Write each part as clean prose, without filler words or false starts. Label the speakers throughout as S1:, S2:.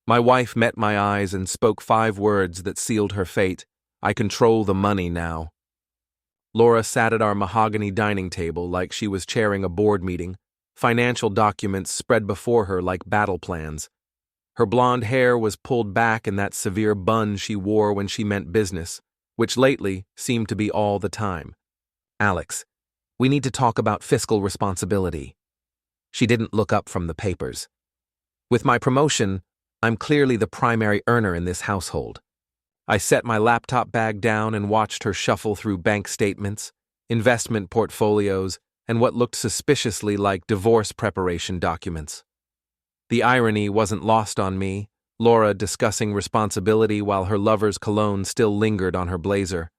S1: My wife met my eyes and spoke 5 words that sealed her fate. I control the money now. Laura sat at our mahogany dining table like she was chairing a board meeting, financial documents spread before her like battle plans. Her blonde hair was pulled back in that severe bun she wore when she meant business, which lately seemed to be all the time. Alex, we need to talk about fiscal responsibility. She didn't look up from the papers. With my promotion, I'm clearly the primary earner in this household. I set my laptop bag down and watched her shuffle through bank statements, investment portfolios, and what looked suspiciously like divorce preparation documents. The irony wasn't lost on me, Laura discussing responsibility while her lover's cologne still lingered on her blazer.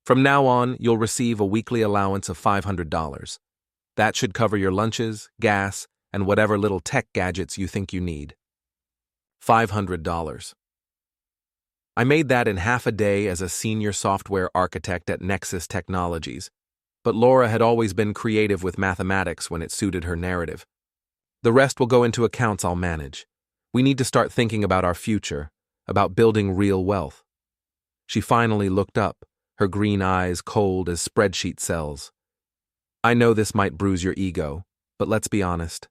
S1: From now on, you'll receive a weekly allowance of $500. That should cover your lunches, gas, and whatever little tech gadgets you think you need. $500. I made that in half a day as a senior software architect at Nexus Technologies, but Laura had always been creative with mathematics when it suited her narrative. The rest will go into accounts I'll manage. We need to start thinking about our future, about building real wealth. She finally looked up, her green eyes cold as spreadsheet cells. I know this might bruise your ego, but let's be honest.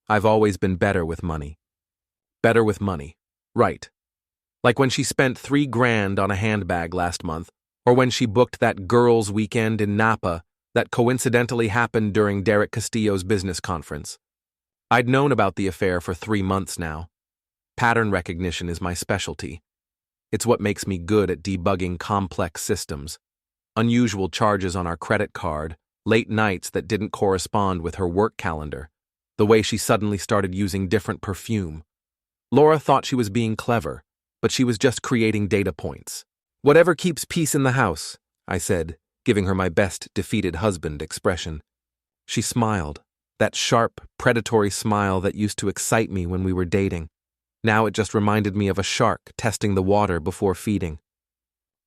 S1: I've always been better with money. Better with money. Right. Like when she spent $3,000 on a handbag last month, or when she booked that girls' weekend in Napa that coincidentally happened during Derek Castillo's business conference. I'd known about the affair for 3 months now. Pattern recognition is my specialty. It's what makes me good at debugging complex systems. Unusual charges on our credit card, late nights that didn't correspond with her work calendar, the way she suddenly started using different perfume. Laura thought she was being clever, but she was just creating data points. Whatever keeps peace in the house, I said, giving her my best defeated husband expression. She smiled, that sharp, predatory smile that used to excite me when we were dating. Now it just reminded me of a shark testing the water before feeding.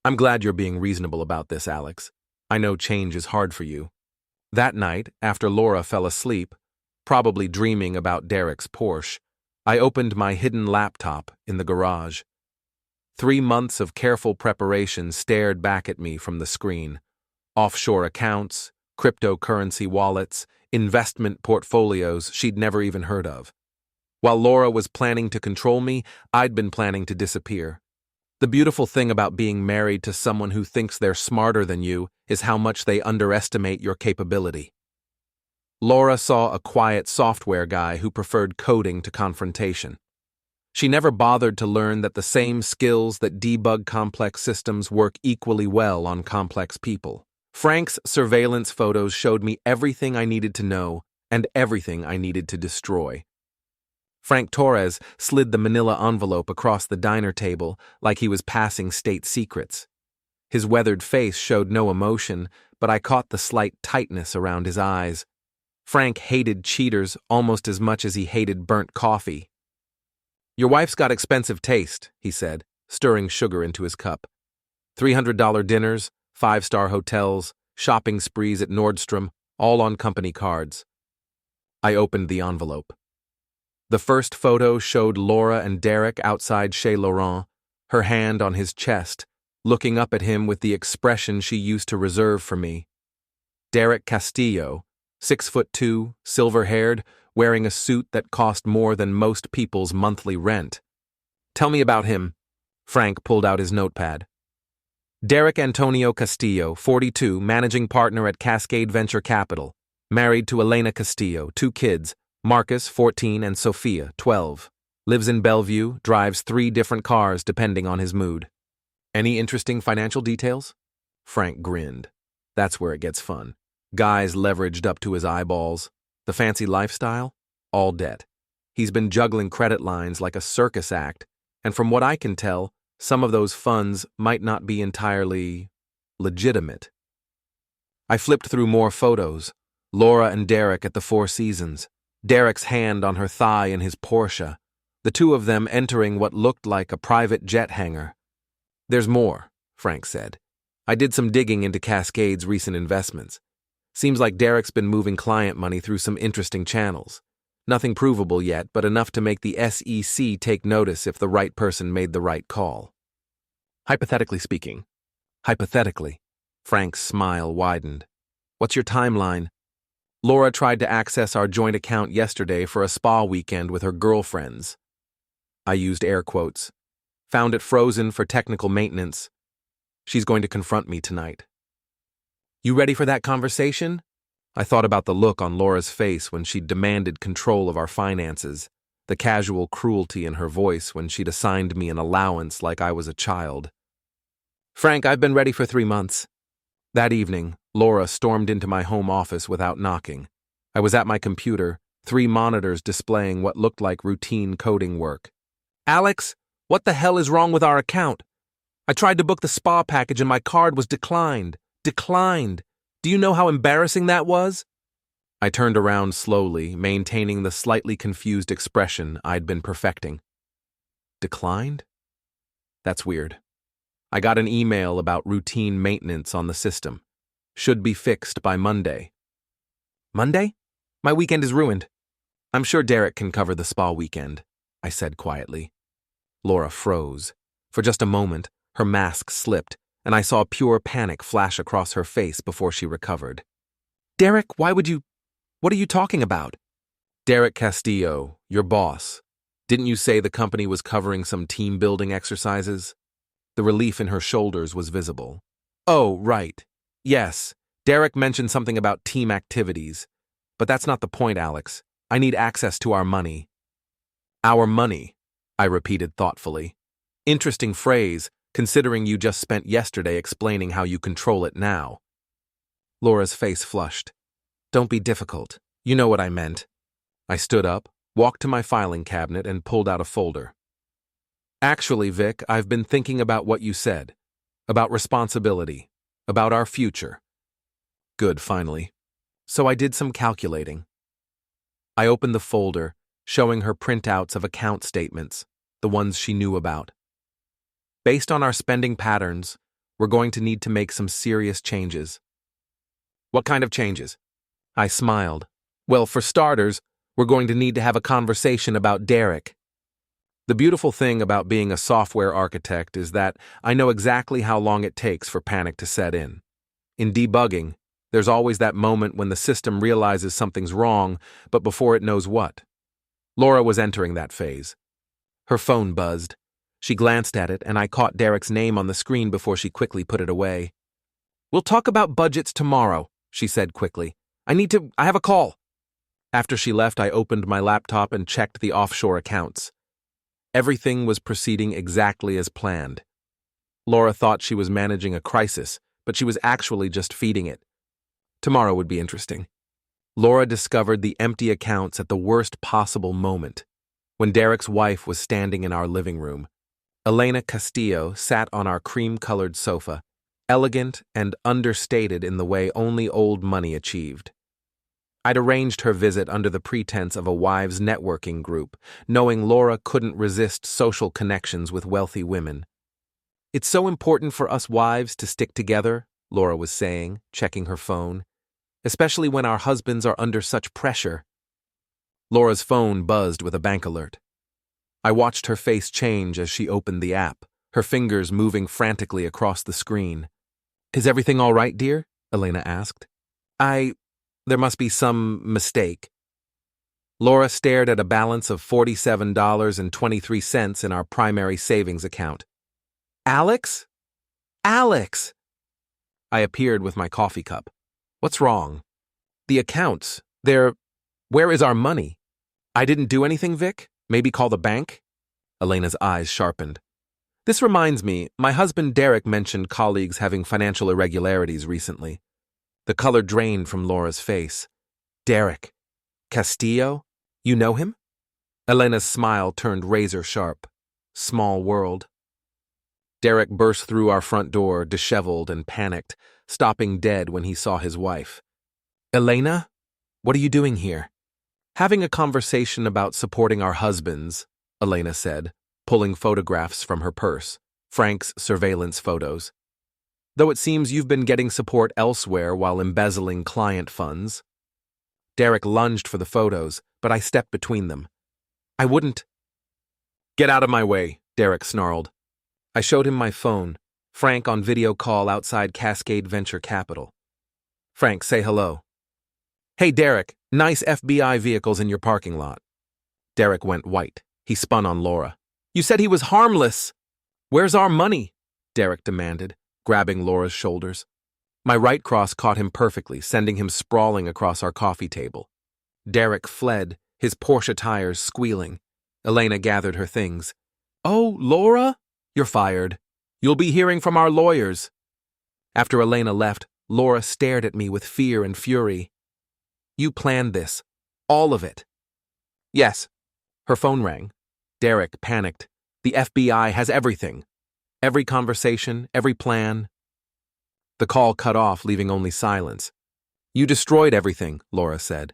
S1: I'm glad you're being reasonable about this, Alex. I know change is hard for you. That night, after Laura fell asleep, probably dreaming about Derek's Porsche, I opened my hidden laptop in the garage. 3 months of careful preparation stared back at me from the screen. Offshore accounts, cryptocurrency wallets, investment portfolios she'd never even heard of. While Laura was planning to control me, I'd been planning to disappear. The beautiful thing about being married to someone who thinks they're smarter than you is how much they underestimate your capability. Laura saw a quiet software guy who preferred coding to confrontation. She never bothered to learn that the same skills that debug complex systems work equally well on complex people. Frank's surveillance photos showed me everything I needed to know and everything I needed to destroy. Frank Torres slid the manila envelope across the diner table like he was passing state secrets. His weathered face showed no emotion, but I caught the slight tightness around his eyes. Frank hated cheaters almost as much as he hated burnt coffee. Your wife's got expensive taste, he said, stirring sugar into his cup. $300 dinners, 5-star hotels, shopping sprees at Nordstrom, all on company cards. I opened the envelope. The first photo showed Laura and Derek outside Chez Laurent, her hand on his chest, looking up at him with the expression she used to reserve for me. Derek Castillo, 6'2", silver-haired, wearing a suit that cost more than most people's monthly rent. Tell me about him. Frank pulled out his notepad. Derek Antonio Castillo, 42, managing partner at Cascade Venture Capital, married to Elena Castillo, 2 kids, Marcus, 14, and Sophia, 12. Lives in Bellevue, drives 3 different cars depending on his mood. Any interesting financial details? Frank grinned. That's where it gets fun. Guys leveraged up to his eyeballs. The fancy lifestyle? All debt. He's been juggling credit lines like a circus act, and from what I can tell, some of those funds might not be entirely legitimate. I flipped through more photos. Laura and Derek at the Four Seasons. Derek's hand on her thigh in his Porsche. The 2 of them entering what looked like a private jet hangar. There's more, Frank said. I did some digging into Cascade's recent investments. Seems like Derek's been moving client money through some interesting channels. Nothing provable yet, but enough to make the SEC take notice if the right person made the right call. Hypothetically speaking. Hypothetically. Frank's smile widened. What's your timeline? Laura tried to access our joint account yesterday for a spa weekend with her girlfriends. I used air quotes. Found it frozen for technical maintenance. She's going to confront me tonight. You ready for that conversation? I thought about the look on Laura's face when she demanded control of our finances, the casual cruelty in her voice when she'd assigned me an allowance like I was a child. Frank, I've been ready for 3 months. That evening, Laura stormed into my home office without knocking. I was at my computer, 3 monitors displaying what looked like routine coding work. Alex, what the hell is wrong with our account? I tried to book the spa package and my card was declined. Declined. Do you know how embarrassing that was? I turned around slowly, maintaining the slightly confused expression I'd been perfecting. Declined? That's weird. I got an email about routine maintenance on the system. Should be fixed by Monday. Monday? My weekend is ruined. I'm sure Derek can cover the spa weekend, I said quietly. Laura froze. For just a moment, her mask slipped, and I saw pure panic flash across her face before she recovered. Derek, why would you... What are you talking about? Derek Castillo, your boss. Didn't you say the company was covering some team-building exercises? The relief in her shoulders was visible. Oh, right. Yes, Derek mentioned something about team activities. But that's not the point, Alex. I need access to our money. Our money, I repeated thoughtfully. Interesting phrase, considering you just spent yesterday explaining how you control it now. Laura's face flushed. Don't be difficult. You know what I meant. I stood up, walked to my filing cabinet, and pulled out a folder. Actually, Vic, I've been thinking about what you said. About responsibility. About our future. Good, finally. So I did some calculating. I opened the folder, showing her printouts of account statements, the ones she knew about. Based on our spending patterns, we're going to need to make some serious changes. What kind of changes? I smiled. Well, for starters, we're going to need to have a conversation about Derek. The beautiful thing about being a software architect is that I know exactly how long it takes for panic to set in. In debugging, there's always that moment when the system realizes something's wrong, but before it knows what. Laura was entering that phase. Her phone buzzed. She glanced at it, and I caught Derek's name on the screen before she quickly put it away. We'll talk about budgets tomorrow, she said quickly. I have a call. After she left, I opened my laptop and checked the offshore accounts. Everything was proceeding exactly as planned. Laura thought she was managing a crisis, but she was actually just feeding it. Tomorrow would be interesting. Laura discovered the empty accounts at the worst possible moment, when Derek's wife was standing in our living room. Elena Castillo sat on our cream-colored sofa, elegant and understated in the way only old money achieved. I'd arranged her visit under the pretense of a wives' networking group, knowing Laura couldn't resist social connections with wealthy women. It's so important for us wives to stick together, Laura was saying, checking her phone, especially when our husbands are under such pressure. Laura's phone buzzed with a bank alert. I watched her face change as she opened the app, her fingers moving frantically across the screen. Is everything all right, dear? Elena asked. There must be some mistake. Laura stared at a balance of $47.23 in our primary savings account. Alex? Alex! I appeared with my coffee cup. What's wrong? The accounts. Where is our money? I didn't do anything, Vic? Maybe call the bank? Elena's eyes sharpened. This reminds me, my husband Derek mentioned colleagues having financial irregularities recently. The color drained from Laura's face. Derek. Castillo? You know him? Elena's smile turned razor sharp. Small world. Derek burst through our front door, disheveled and panicked, stopping dead when he saw his wife. Elena? What are you doing here? Having a conversation about supporting our husbands, Elena said, pulling photographs from her purse, Frank's surveillance photos. Though it seems you've been getting support elsewhere while embezzling client funds. Derek lunged for the photos, but I stepped between them. I wouldn't. Get out of my way, Derek snarled. I showed him my phone, Frank on video call outside Cascade Venture Capital. Frank, say hello. Hey, Derek, nice FBI vehicles in your parking lot. Derek went white. He spun on Laura. You said he was harmless. Where's our money? Derek demanded, grabbing Laura's shoulders. My right cross caught him perfectly, sending him sprawling across our coffee table. Derek fled, his Porsche tires squealing. Elena gathered her things. Oh, Laura? You're fired. You'll be hearing from our lawyers. After Elena left, Laura stared at me with fear and fury. You planned this. All of it. Yes. Her phone rang. Derek panicked. The FBI has everything. Every conversation, every plan. The call cut off, leaving only silence. You destroyed everything, Laura said.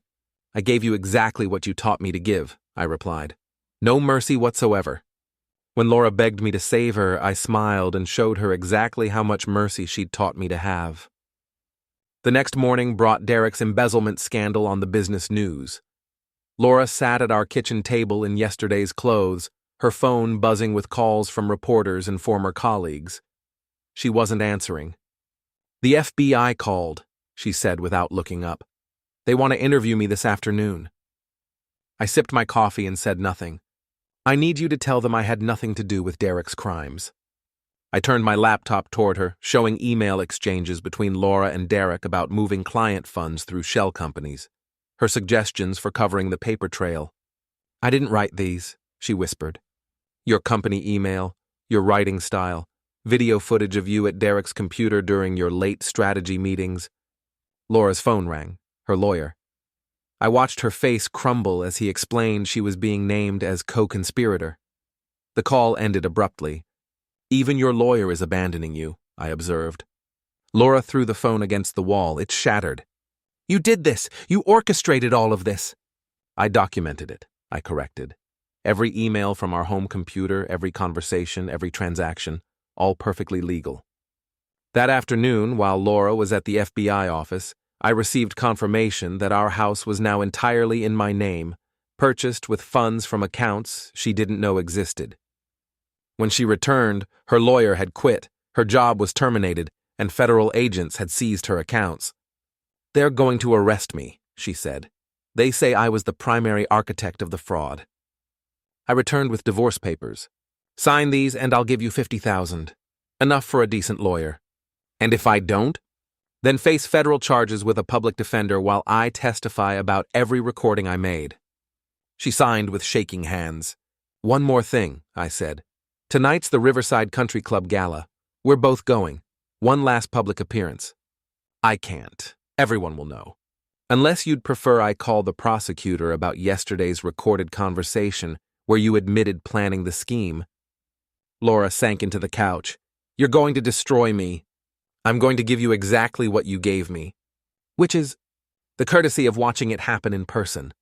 S1: I gave you exactly what you taught me to give, I replied. No mercy whatsoever. When Laura begged me to save her, I smiled and showed her exactly how much mercy she'd taught me to have. The next morning brought Derek's embezzlement scandal on the business news. Laura sat at our kitchen table in yesterday's clothes, her phone buzzing with calls from reporters and former colleagues. She wasn't answering. The FBI called, she said without looking up. They want to interview me this afternoon. I sipped my coffee and said nothing. I need you to tell them I had nothing to do with Derek's crimes. I turned my laptop toward her, showing email exchanges between Laura and Derek about moving client funds through shell companies, her suggestions for covering the paper trail. I didn't write these, she whispered. Your company email, your writing style, video footage of you at Derek's computer during your late strategy meetings. Laura's phone rang, her lawyer. I watched her face crumble as he explained she was being named as co-conspirator. The call ended abruptly. Even your lawyer is abandoning you, I observed. Laura threw the phone against the wall. It shattered. You did this! You orchestrated all of this! I documented it, I corrected. Every email from our home computer, every conversation, every transaction, all perfectly legal. That afternoon, while Laura was at the FBI office, I received confirmation that our house was now entirely in my name, purchased with funds from accounts she didn't know existed. When she returned, her lawyer had quit, her job was terminated, and federal agents had seized her accounts. They're going to arrest me, she said. They say I was the primary architect of the fraud. I returned with divorce papers. Sign these and I'll give you $50,000. Enough for a decent lawyer. And if I don't? Then face federal charges with a public defender while I testify about every recording I made. She signed with shaking hands. One more thing, I said. Tonight's the Riverside Country Club Gala. We're both going. One last public appearance. I can't. Everyone will know. Unless you'd prefer I call the prosecutor about yesterday's recorded conversation where you admitted planning the scheme. Laura sank into the couch. You're going to destroy me. I'm going to give you exactly what you gave me, which is the courtesy of watching it happen in person.